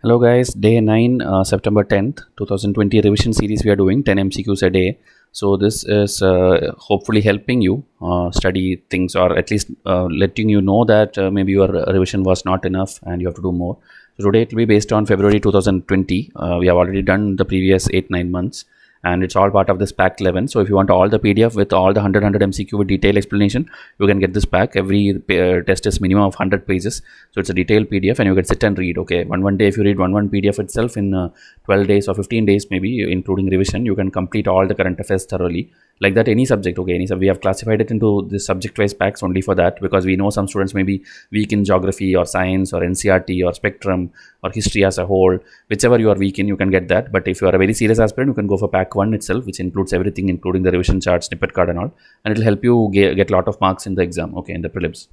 Hello guys, day 9, September 10th, 2020 revision series we are doing 10 MCQs a day. So this is hopefully helping you study things, or at least letting you know that maybe your revision was not enough and you have to do more. So today it will be based on February 2020. We have already done the previous 8-9 months and it's all part of this pack 11. So if you want all the PDF with all the 100 MCQ with detailed explanation, you can get this pack. Every test is minimum of 100 pages, so it's a detailed PDF and you can sit and read. Okay, one day if you read one PDF itself in 12 days or 15 days maybe, including revision, you can complete all the current affairs thoroughly. Like that, any subject. Okay, we have classified it into the subject wise packs only for that, because we know some students may be weak in geography or science or NCRT or spectrum or history as a whole. Whichever you are weak in, you can get that. But if you are a very serious aspirant, you can go for pack 1 itself, which includes everything, including the revision chart, snippet card and all, and it will help you get a lot of marks in the exam, okay, in the prelims.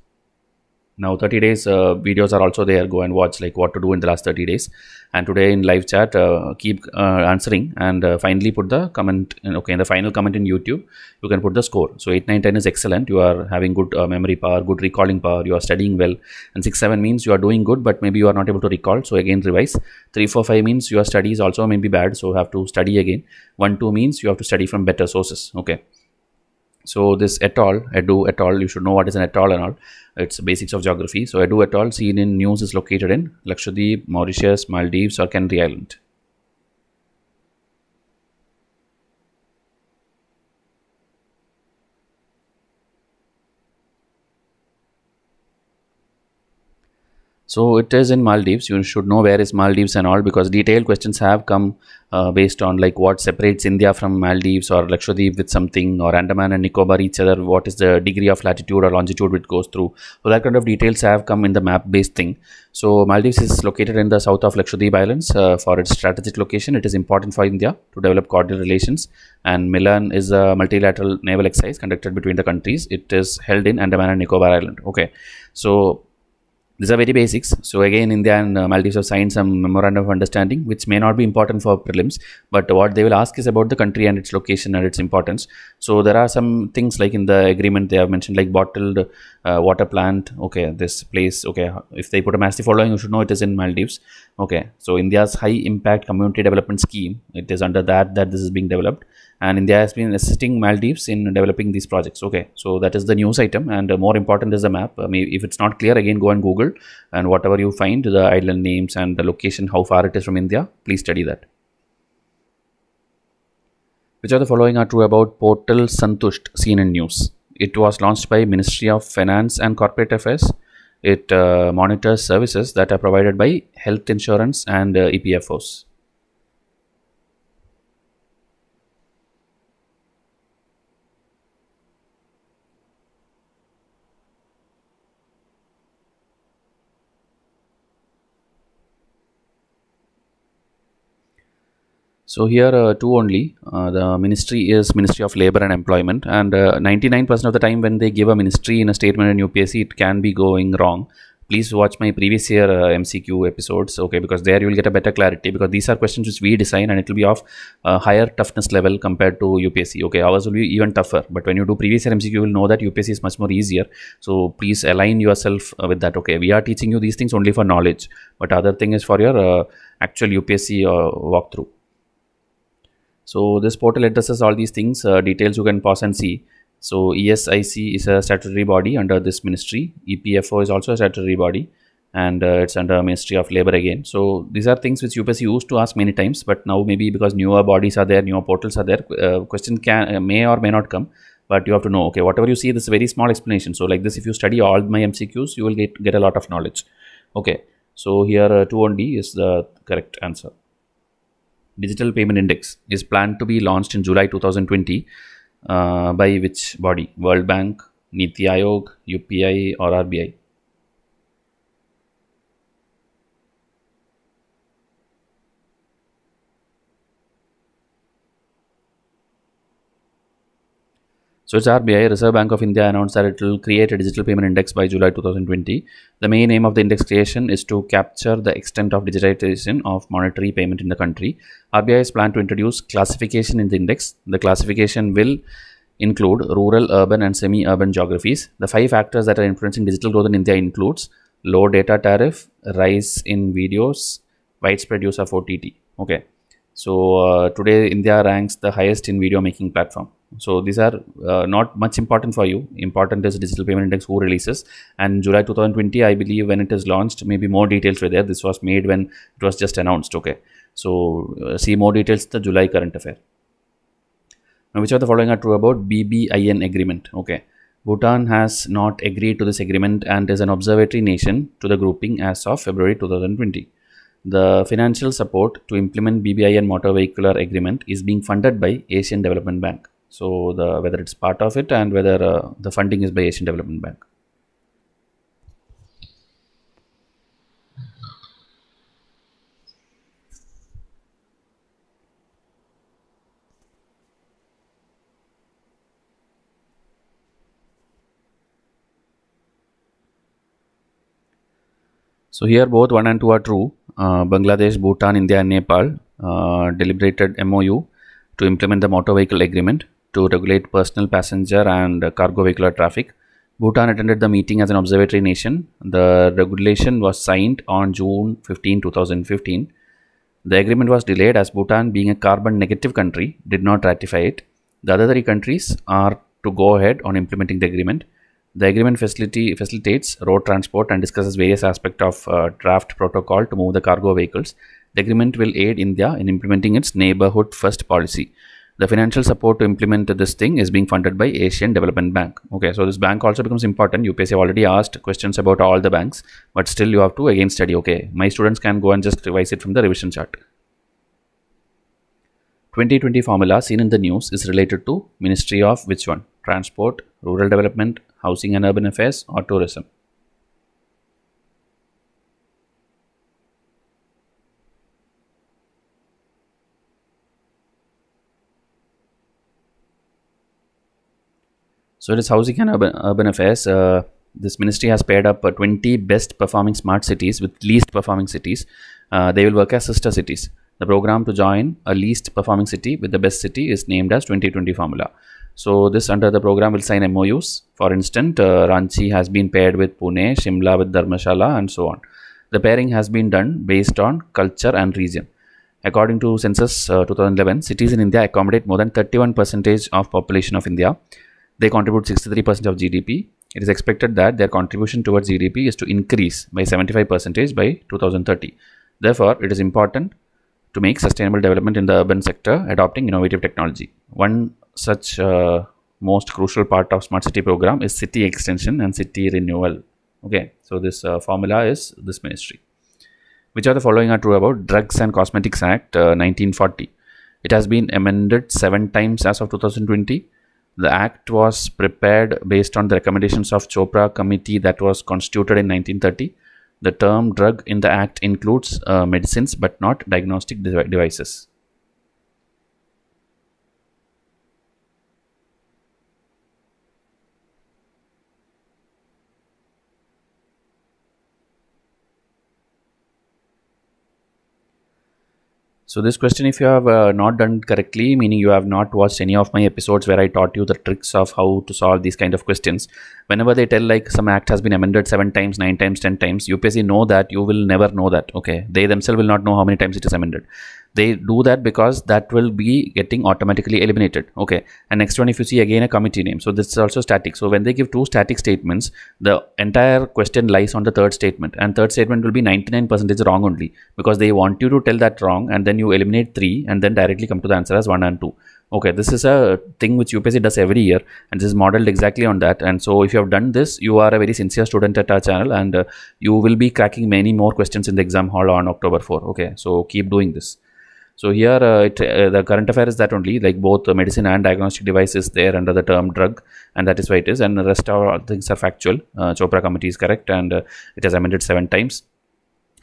Now 30 days videos are also there. Go and watch like what to do in the last 30 days. And today in live chat, keep answering and finally put the comment in, okay, in the final comment in YouTube you can put the score. So 8, 9, 10 is excellent, you are having good memory power, good recalling power, you are studying well. And 6, 7 means you are doing good but maybe you are not able to recall, so again revise. 3, 4, 5 means your studies also may be bad, so have to study again. 1, 2 means you have to study from better sources, okay. So this atoll, Edu atoll, you should know what is an atoll and all. It's basics of geography. So Edu atoll seen in news is located in Lakshadweep, Mauritius, Maldives or Canary Island. So it is in Maldives. You should know where is Maldives and all, because detailed questions have come based on like what separates India from Maldives or Lakshadweep with something, or Andaman and Nicobar each other, what is the degree of latitude or longitude which goes through. So that kind of details have come in the map based thing. So Maldives is located in the south of Lakshadweep Islands. For its strategic location, it is important for India to develop cordial relations. And Milan is a multilateral naval exercise conducted between the countries. It is held in Andaman and Nicobar Island, okay. So these are very basics. So again, India and Maldives have signed some memorandum of understanding, which may not be important for prelims, but what they will ask is about the country and its location and its importance. So there are some things like in the agreement they have mentioned, like bottled water plant. Okay, this place. Okay, if they put a massive following, you should know it is in Maldives. Okay, so India's high impact community development scheme, it is under that this is being developed, and India has been assisting Maldives in developing these projects. Okay, so that is the news item, and more important is the map. If it's not clear, again go and Google, and whatever you find, the island names and the location, how far it is from India, please study that. Which of the following are true about portal Santusht seen in news? It was launched by Ministry of Finance and Corporate Affairs. It monitors services that are provided by health insurance and EPFOs. So here two only. The ministry is Ministry of Labour and Employment, and 99% of the time when they give a ministry in a statement in UPSC, it can be going wrong. Please watch my previous year MCQ episodes, okay, because there you will get a better clarity, because these are questions which we design and it will be of higher toughness level compared to UPSC. Okay, ours will be even tougher, but when you do previous year MCQ, you will know that UPSC is much more easier. So please align yourself with that. Okay, we are teaching you these things only for knowledge, but other thing is for your actual UPSC walkthrough. So this portal addresses all these things, details you can pause and see. So ESIC is a statutory body under this ministry. EPFO is also a statutory body, and it's under Ministry of Labour again. So these are things which UPSC used to ask many times, but now maybe because newer bodies are there, newer portals are there, question may or may not come, but you have to know. Okay, whatever you see, this is a very small explanation. So like this, if you study all my MCQs, you will get a lot of knowledge. Okay, so here 2 only is the correct answer. Digital Payment Index is planned to be launched in July 2020 by which body? World Bank, Niti Aayog, UPI or RBI? So it's RBI. Reserve Bank of India announced that it will create a digital payment index by July 2020. The main aim of the index creation is to capture the extent of digitization of monetary payment in the country. RBI is planned to introduce classification in the index. The classification will include rural, urban and semi-urban geographies. The 5 factors that are influencing digital growth in India includes low data tariff, rise in videos, widespread use of OTT. Okay, so today India ranks the highest in video making platform. So these are not much important for you. Important is Digital Payment Index who releases, and July 2020, I believe, when it is launched, maybe more details were there. This was made when it was just announced. Okay, so see more details the July current affair. Now, which of the following are true about BBIN agreement? Okay, Bhutan has not agreed to this agreement and is an observatory nation to the grouping as of February 2020. The financial support to implement BBIN motor vehicular agreement is being funded by Asian Development Bank. So whether it's part of it and whether the funding is by Asian Development Bank. So here both 1 and 2 are true. Bangladesh, Bhutan, India and Nepal deliberated MOU to implement the motor vehicle agreement to regulate personal passenger and cargo vehicular traffic. Bhutan attended the meeting as an observatory nation. The regulation was signed on June 15, 2015. The agreement was delayed as Bhutan, being a carbon negative country, did not ratify it. The other 3 countries are to go ahead on implementing the agreement. The agreement facilitates road transport and discusses various aspects of draft protocol to move the cargo vehicles. The agreement will aid India in implementing its neighborhood first policy. The financial support to implement this thing is being funded by Asian Development Bank. Okay, so this bank also becomes important. UPSC have already asked questions about all the banks, but still you have to again study. Okay, my students can go and just revise it from the revision chart. 2020 formula seen in the news is related to Ministry of which one? Transport, Rural Development, Housing and Urban Affairs or Tourism? So it is Housing and Urban Affairs. This ministry has paired up 20 best performing smart cities with least performing cities. They will work as sister cities. The program to join a least performing city with the best city is named as 2020 formula. So this under the program will sign MOUs. For instance, Ranchi has been paired with Pune, Shimla with Dharmshala and so on. The pairing has been done based on culture and region. According to Census 2011, cities in India accommodate more than 31% of population of India. They contribute 63% of GDP. It is expected that their contribution towards GDP is to increase by 75% by 2030. Therefore, it is important to make sustainable development in the urban sector, adopting innovative technology. One such most crucial part of Smart City program is city extension and city renewal. Okay, so this formula is this ministry. Which of the following are true about Drugs and Cosmetics Act 1940? It has been amended 7 times as of 2020. The act was prepared based on the recommendations of Chopra Committee that was constituted in 1930. The term drug in the act includes medicines but not diagnostic devices. So this question, if you have not done correctly, meaning you have not watched any of my episodes where I taught you the tricks of how to solve these kind of questions, whenever they tell like some act has been amended 7 times, 9 times, 10 times, UPSC know that you will never know that. Okay, they themselves will not know how many times it is amended. They do that because that will be getting automatically eliminated. Okay, and next one, if you see again a committee name, so this is also static. So when they give 2 static statements, the entire question lies on the third statement, and third statement will be 99% wrong only, because they want you to tell that wrong and then you eliminate 3 and then directly come to the answer as 1 and 2. Okay, this is a thing which UPSC does every year, and this is modeled exactly on that. And so if you have done this, you are a very sincere student at our channel, and you will be cracking many more questions in the exam hall on October 4. Okay, so keep doing this. So here the current affair is that only, like both medicine and diagnostic device is there under the term drug, and that is why it is, and the rest of all things are factual. Chopra Committee is correct, and it has amended 7 times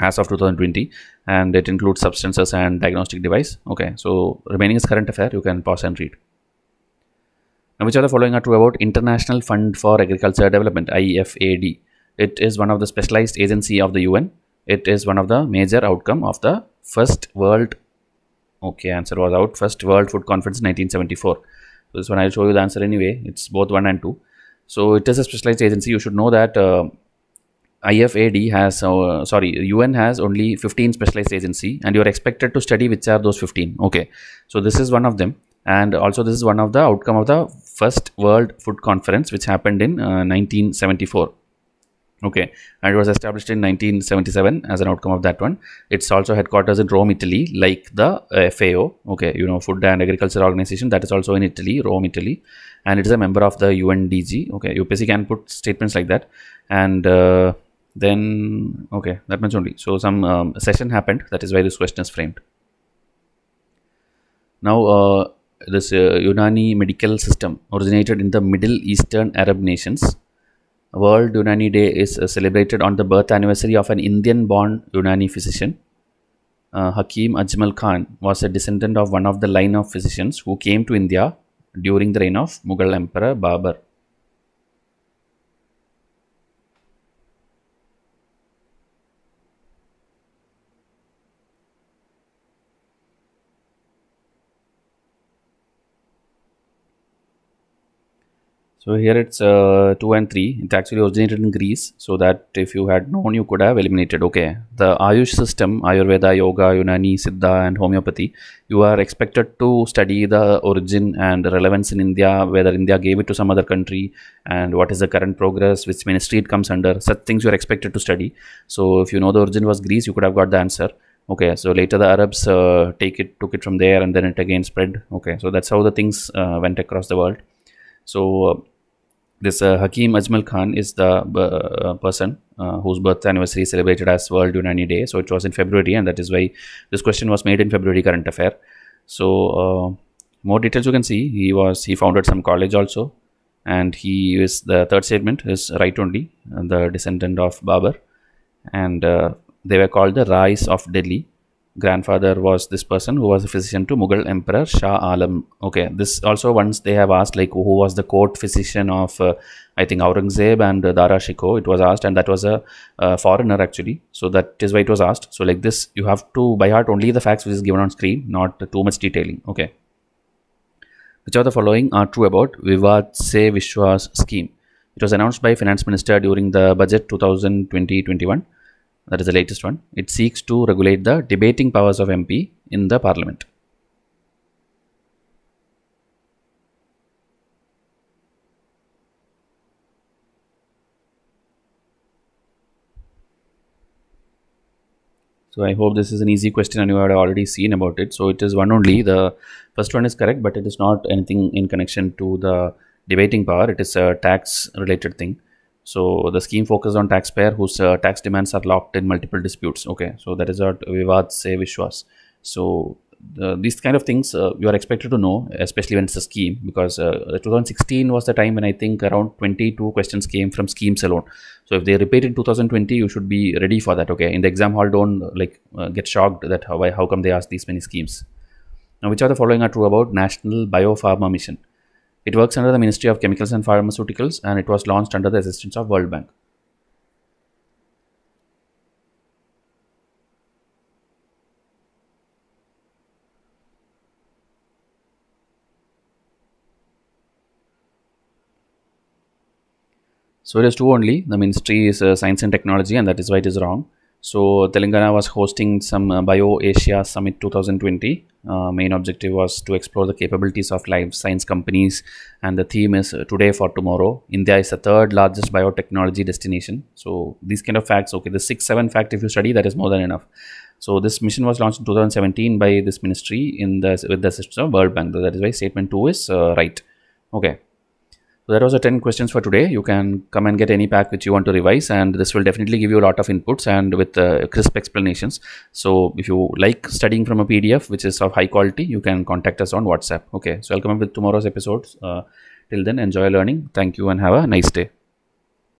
as of 2020, and it includes substances and diagnostic device. Okay, so remaining is current affair. You can pause and read. Now, which are the following are true about International Fund for Agriculture Development, IFAD? It is one of the specialized agency of the UN. It is one of the major outcome of the first world. Okay, answer was out. First World Food Conference 1974. So this one I'll show you the answer anyway. It's both 1 and 2. So it is a specialized agency. You should know that IFAD has, UN has only 15 specialized agency, and you are expected to study which are those 15. Okay, so this is one of them, and also this is one of the outcome of the first World Food Conference, which happened in 1974. Okay, and it was established in 1977 as an outcome of that one. It's also headquarters in Rome, Italy, like the FAO. Okay, Food and Agriculture Organization, that is also in Italy, Rome, Italy, and it is a member of the UNDG. Okay, UPSC can put statements like that, and then okay, that much only. So some session happened. That is why this question is framed. Now, this Unani medical system originated in the Middle Eastern Arab nations. World Unani Day is celebrated on the birth anniversary of an Indian-born Unani physician. Hakim Ajmal Khan was a descendant of one of the line of physicians who came to India during the reign of Mughal Emperor Babur. So here it's 2 and 3. It actually originated in Greece, so that if you had known, you could have eliminated. Okay, the Ayush system, Ayurveda, Yoga, Unani, Siddha, and Homeopathy, you are expected to study the origin and relevance in India, whether India gave it to some other country, and what is the current progress, which ministry it comes under. Such things you are expected to study. So if you know the origin was Greece, you could have got the answer. Okay, so later the Arabs took it from there, and then it again spread. Okay, so that's how the things went across the world. So this Hakim Ajmal Khan is the person whose birth anniversary is celebrated as World Unani Day. So it was in February, and that is why this question was made in February current affair. So more details you can see. He founded some college also, and he is, the third statement is right only, the descendant of Babur, and they were called the Rais of Delhi. Grandfather was this person who was a physician to Mughal Emperor Shah Alam. Okay, this also once they have asked like who was the court physician of I think Aurangzeb and Dara Shikoh, it was asked, and that was a foreigner actually. So that is why it was asked. So like this, you have to by heart only the facts which is given on screen, not too much detailing. Okay. Which of the following are true about Vivad Se Vishwas scheme? It was announced by Finance Minister during the Budget 2020-21. That is the latest one. It seeks to regulate the debating powers of MP in the Parliament. So I hope this is an easy question and you have already seen about it. So it is one only. The first one is correct, but it is not anything in connection to the debating power. It is a tax related thing. So the scheme focuses on taxpayer whose tax demands are locked in multiple disputes. Okay, so that is what Vivad Se Vishwas. So these kind of things you are expected to know, especially when it's a scheme, because 2016 was the time when I think around 22 questions came from schemes alone. So if they repeat in 2020, you should be ready for that. Okay, in the exam hall, don't get shocked that how come they ask these many schemes. Now, which of the following are true about National Biopharma Mission? It works under the Ministry of Chemicals and Pharmaceuticals, and it was launched under the assistance of World Bank. So it is two only. The ministry is Science and Technology, and that is why it is wrong. So Telangana was hosting some Bio Asia Summit 2020. Main objective was to explore the capabilities of life science companies, and the theme is today for tomorrow. India is the third largest biotechnology destination. So these kind of facts, okay, the 6-7 fact if you study, that is more than enough. So this mission was launched in 2017 by this ministry with the assistance of World Bank. That is why statement 2 is right. Okay. So that was the 10 questions for today. You can come and get any pack which you want to revise, and this will definitely give you a lot of inputs and with crisp explanations. So if you like studying from a PDF which is of high quality, you can contact us on WhatsApp. Okay, so I'll come up with tomorrow's episodes. Till then, enjoy learning. Thank you and have a nice day.